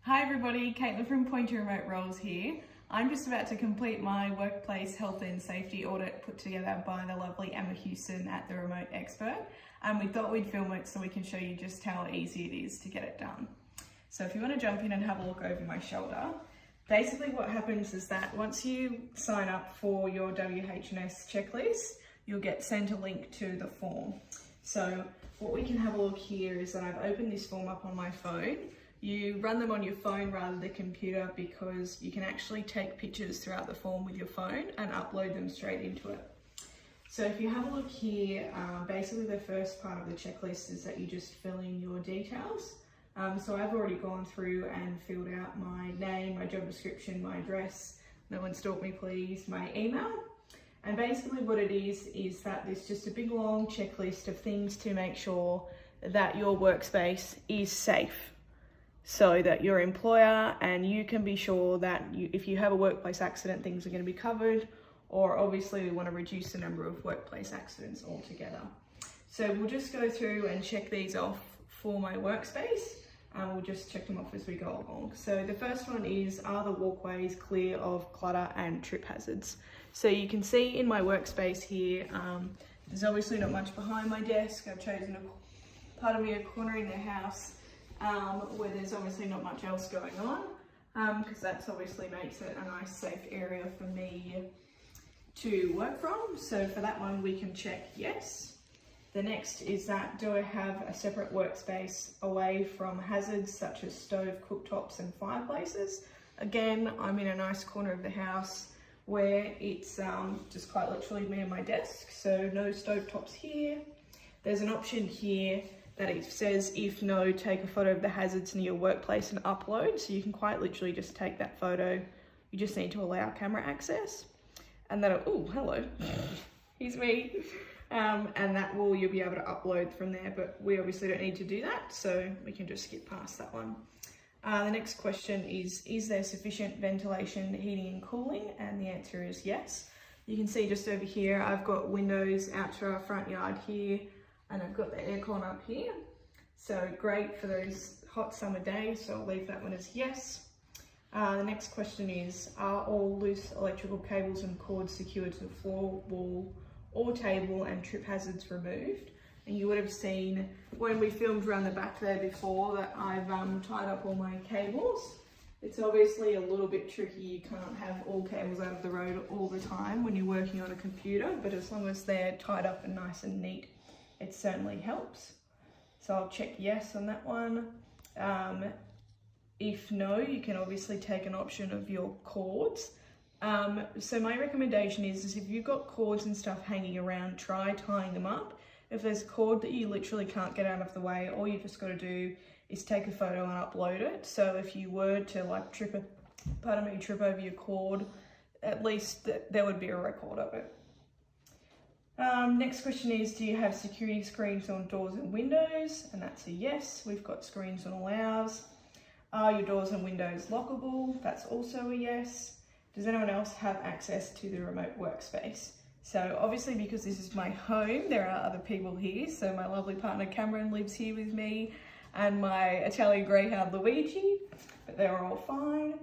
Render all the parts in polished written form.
Hi everybody, Caitlin from Pointer Remote Roles here. I'm just about to complete my workplace health and safety audit put together by the lovely Emma Houston at The Remote Expert. And we thought we'd film it so we can show you just how easy it is to get it done. So if you want to jump in and have a look over my shoulder, basically what happens is that once you sign up for your WHS checklist, you'll get sent a link to the form. So what we can have a look here is that I've opened this form up on my phone. You run them on your phone rather than the computer because you can actually take pictures throughout the form with your phone and upload them straight into it. So if you have a look here, basically the first part of the checklist is that you just fill in your details. So I've already gone through and filled out my name, my job description, my address, no one stalk me please, my email. And basically what it is that there's just a big long checklist of things to make sure that your workspace is safe, so that your employer and you can be sure that if you have a workplace accident, things are going to be covered, or obviously we want to reduce the number of workplace accidents altogether. So we'll just go through and check these off for my workspace. We'll just check them off as we go along. So the first one is, are the walkways clear of clutter and trip hazards? So you can see in my workspace here, there's obviously not much behind my desk. I've chosen a part of a corner in the house where there's obviously not much else going on, because that's obviously makes it a nice safe area for me to work from. So for that one we can check yes. The next is that, do I have a separate workspace away from hazards such as stove, cooktops and fireplaces? Again, I'm in a nice corner of the house where it's just quite literally me and my desk, so no stovetops here. There's an option here that it says, if no, take a photo of the hazards near your workplace and upload. So you can quite literally just take that photo. You just need to allow camera access. And then, oh, hello, here's me. And that you'll be able to upload from there, but we obviously don't need to do that, so we can just skip past that one. The next question is there sufficient ventilation, heating and cooling? And the answer is yes. You can see just over here, I've got windows out to our front yard here, and I've got the aircon up here. So great for those hot summer days, so I'll leave that one as yes. The next question is, are all loose electrical cables and cords secured to the floor, wall or table and trip hazards removed? And you would have seen when we filmed around the back there before that I've tied up all my cables. It's obviously a little bit tricky, you can't have all cables out of the road all the time when you're working on a computer, but as long as they're tied up and nice and neat, it certainly helps. So I'll check yes on that one. If no, you can obviously take an option of your cords. So my recommendation is if you've got cords and stuff hanging around, try tying them up. If there's a cord that you literally can't get out of the way, all you've just got to do is take a photo and upload it. So if you were to like trip over your cord, at least there would be a record of it. Next question is, do you have security screens on doors and windows? And that's a yes, we've got screens on all ours. Are your doors and windows lockable? That's also a yes. Does anyone else have access to the remote workspace? So obviously because this is my home, there are other people here. So my lovely partner Cameron lives here with me and my Italian Greyhound Luigi, but they're all fine.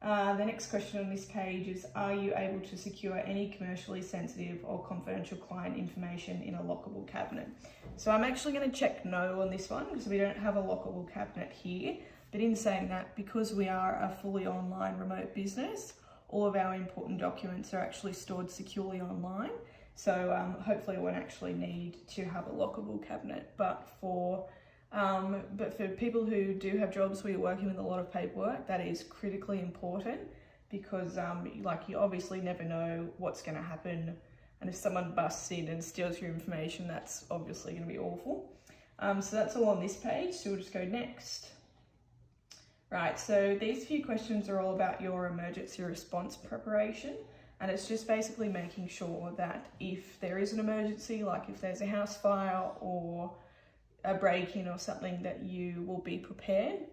The next question on this page is, are you able to secure any commercially sensitive or confidential client information in a lockable cabinet? So I'm actually going to check no on this one because we don't have a lockable cabinet here. But in saying that, because we are a fully online remote business, all of our important documents are actually stored securely online. So hopefully I won't actually need to have a lockable cabinet. But for people who do have jobs where you're working with a lot of paperwork, that is critically important because like you obviously never know what's going to happen. And if someone busts in and steals your information, that's obviously going to be awful. So that's all on this page. So we'll just go next. Right, so these few questions are all about your emergency response preparation, and it's just basically making sure that if there is an emergency, like if there's a house fire or a break-in or something, that you will be prepared.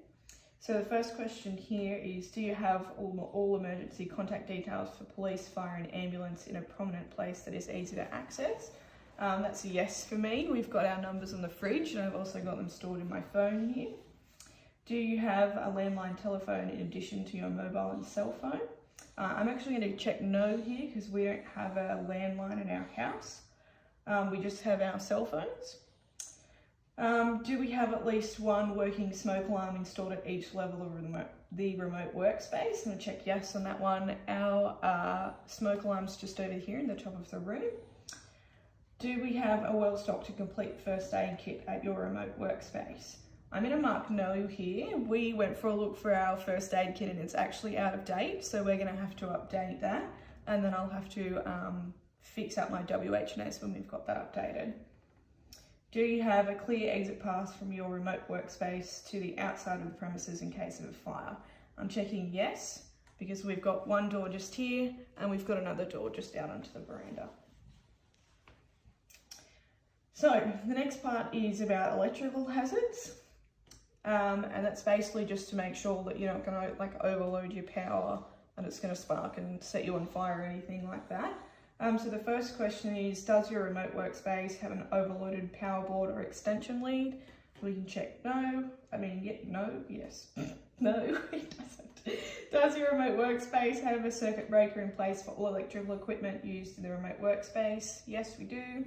So the first question here is, do you have all emergency contact details for police, fire and ambulance in a prominent place that is easy to access? That's a yes for me. We've got our numbers on the fridge and I've also got them stored in my phone here. Do you have a landline telephone in addition to your mobile and cell phone? I'm actually going to check no here because we don't have a landline in our house. We just have our cell phones. Do we have at least one working smoke alarm installed at each level of the remote workspace? I'm going to check yes on that one. Our smoke alarm's just over here in the top of the room. Do we have a well-stocked and complete first aid kit at your remote workspace? I'm going to mark no here. We went for a look for our first aid kit and it's actually out of date, so we're going to have to update that, and then I'll have to fix up my WHS when we've got that updated. Do you have a clear exit pass from your remote workspace to the outside of the premises in case of a fire? I'm checking yes, because we've got one door just here and we've got another door just out onto the veranda. So the next part is about electrical hazards. And that's basically just to make sure that you're not going to like overload your power and it's going to spark and set you on fire or anything like that. So the first question is, does your remote workspace have an overloaded power board or extension lead? We can check no. Yes. No, it doesn't. Does your remote workspace have a circuit breaker in place for all electrical equipment used in the remote workspace? Yes, we do.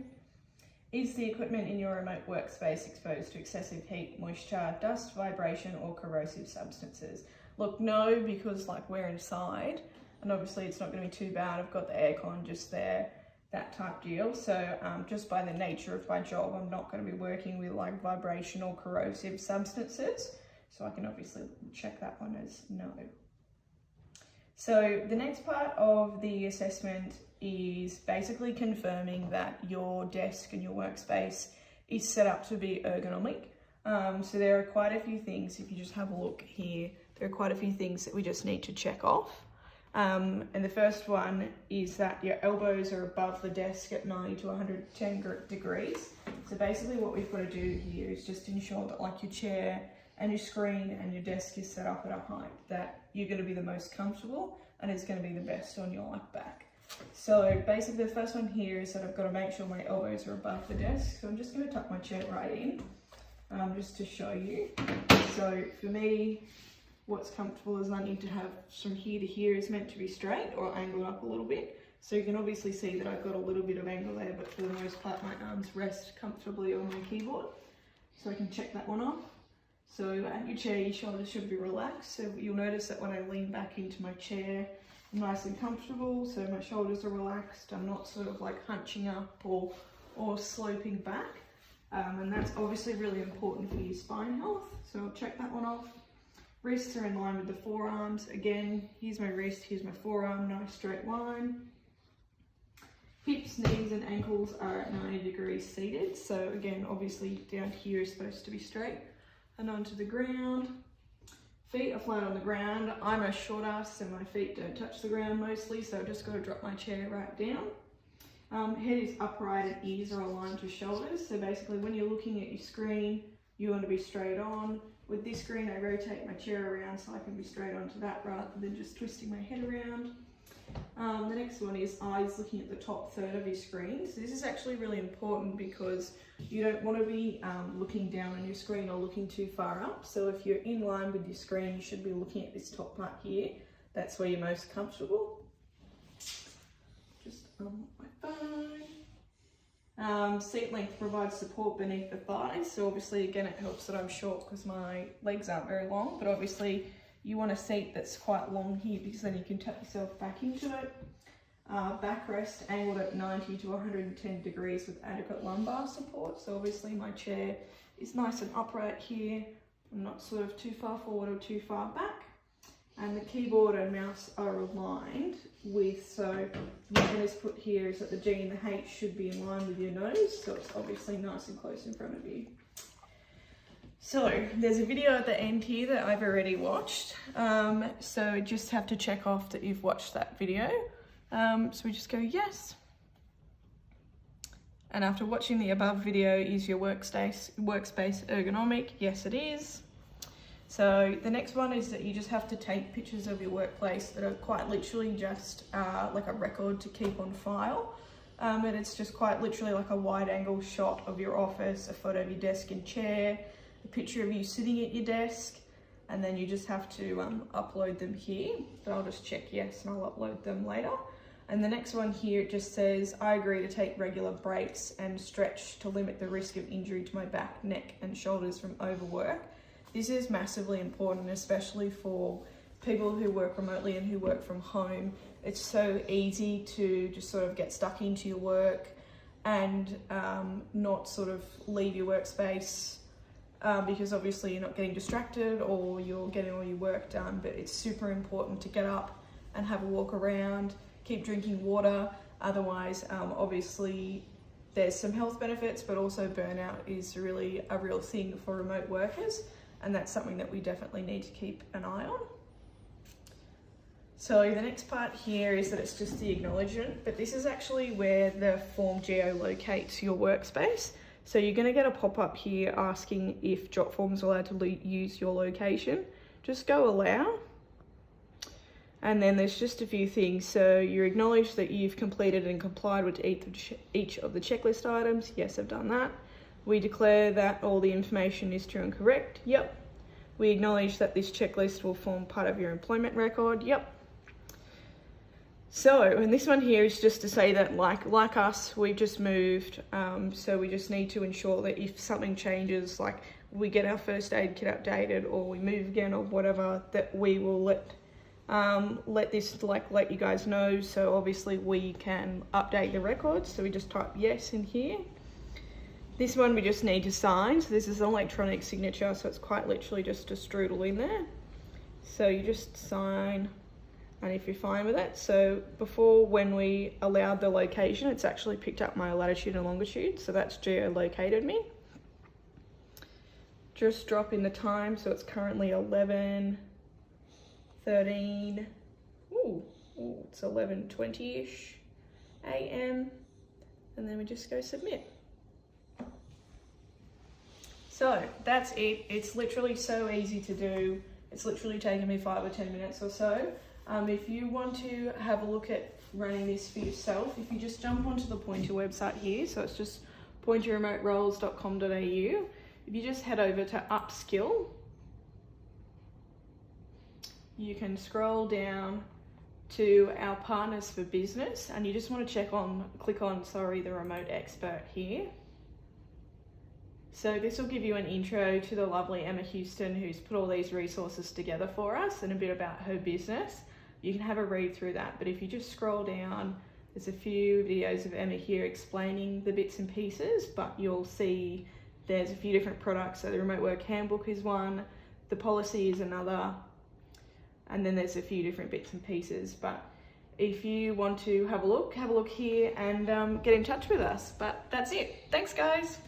Is the equipment in your remote workspace exposed to excessive heat, moisture, dust, vibration, or corrosive substances? Look, no, because like we're inside, and obviously it's not going to be too bad. I've got the aircon just there, that type deal. So just by the nature of my job, I'm not going to be working with like vibration or corrosive substances. So I can obviously check that one as no. So the next part of the assessment is basically confirming that your desk and your workspace is set up to be ergonomic. So there are quite a few things, if you just have a look here, there are quite a few things that we just need to check off. And the first one is that your elbows are above the desk at 90 to 110 degrees. So basically what we've got to do here is just ensure that like your chair and your screen and your desk is set up at a height that you're going to be the most comfortable and is going to be the best on your like back. So basically the first one here is that I've got to make sure my elbows are above the desk. So I'm just going to tuck my chair right in just to show you. So for me, what's comfortable is I need to have from here to here is meant to be straight or angled up a little bit. So you can obviously see that I've got a little bit of angle there, but for the most part my arms rest comfortably on my keyboard. So I can check that one off. So at your chair, your shoulders should be relaxed. So you'll notice that when I lean back into my chair, I'm nice and comfortable. So my shoulders are relaxed. I'm not sort of like hunching up or sloping back. And that's obviously really important for your spine health. So I'll check that one off. Wrists are in line with the forearms. Again, here's my wrist, here's my forearm, nice straight line. Hips, knees and ankles are at 90 degrees seated. So again, obviously down here is supposed to be straight and onto the ground. Feet are flat on the ground. I'm a short ass, so my feet don't touch the ground mostly, so I've just got to drop my chair right down. Head is upright and ears are aligned to shoulders. So basically when you're looking at your screen, you want to be straight on. With this screen, I rotate my chair around so I can be straight onto that rather than just twisting my head around. The next one is eyes looking at the top third of your screen. So this is actually really important because you don't want to be looking down on your screen or looking too far up. So if you're in line with your screen, you should be looking at this top part here. That's where you're most comfortable. Just unlock my phone. Seat length provides support beneath the thighs. So obviously again, it helps that I'm short because my legs aren't very long, but obviously you want a seat that's quite long here because then you can tuck yourself back into it. Backrest angled at 90 to 110 degrees with adequate lumbar support. So obviously my chair is nice and upright here. I'm not sort of too far forward or too far back. And the keyboard and mouse are aligned with, so what I'm going to put here is that the G and the H should be in line with your nose. So it's obviously nice and close in front of you. So there's a video at the end here that I've already watched. So just have to check off that you've watched that video. So we just go yes. And after watching the above video, is your workspace ergonomic? Yes, it is. So the next one is that you just have to take pictures of your workplace that are quite literally just like a record to keep on file. And it's just quite literally like a wide angle shot of your office, a photo of your desk and chair, a picture of you sitting at your desk, and then you just have to upload them here, but I'll just check yes and I'll upload them later. And the next one here, it just says, I agree to take regular breaks and stretch to limit the risk of injury to my back, neck and shoulders from overwork. This is massively important, especially for people who work remotely and who work from home. It's so easy to just sort of get stuck into your work and not sort of leave your workspace because obviously you're not getting distracted or you're getting all your work done. But it's super important to get up and have a walk around, keep drinking water. Otherwise, obviously there's some health benefits, but also burnout is really a real thing for remote workers. And that's something that we definitely need to keep an eye on. So the next part here is that it's just the acknowledgement, but this is actually where the form geolocates your workspace. So you're going to get a pop-up here asking if Jotform's allowed to use your location. Just go allow. And then there's just a few things. So you acknowledge that you've completed and complied with each of the checklist items. Yes, I've done that. We declare that all the information is true and correct. Yep. We acknowledge that this checklist will form part of your employment record. Yep. So, and this one here is just to say that like us, we've just moved. So we just need to ensure that if something changes, like we get our first aid kit updated or we move again or whatever, that we will let you guys know. So obviously we can update the records. So we just type yes in here. This one we just need to sign. So this is an electronic signature. So it's quite literally just a strudel in there. So you just sign. And if you're fine with it. So before, when we allowed the location, it's actually picked up my latitude and longitude. So that's geolocated me. Just drop in the time. So it's currently 11:13. Ooh, it's 11:20-ish a.m. And then we just go submit. So that's it. It's literally so easy to do. It's literally taken me 5 or 10 minutes or so. If you want to have a look at running this for yourself, if you just jump onto the Pointer website here, so it's just pointerremoteroles.com.au. If you just head over to Upskill, you can scroll down to our Partners for Business, and you just want to click on the Remote Expert here. So this will give you an intro to the lovely Emma Houston, who's put all these resources together for us, and a bit about her business. You can have a read through that, but if you just scroll down, there's a few videos of Emma here explaining the bits and pieces, but you'll see there's a few different products. So the Remote Work Handbook is one, the policy is another, and then there's a few different bits and pieces. But if you want to have a look here and get in touch with us. But that's it. Thanks, guys.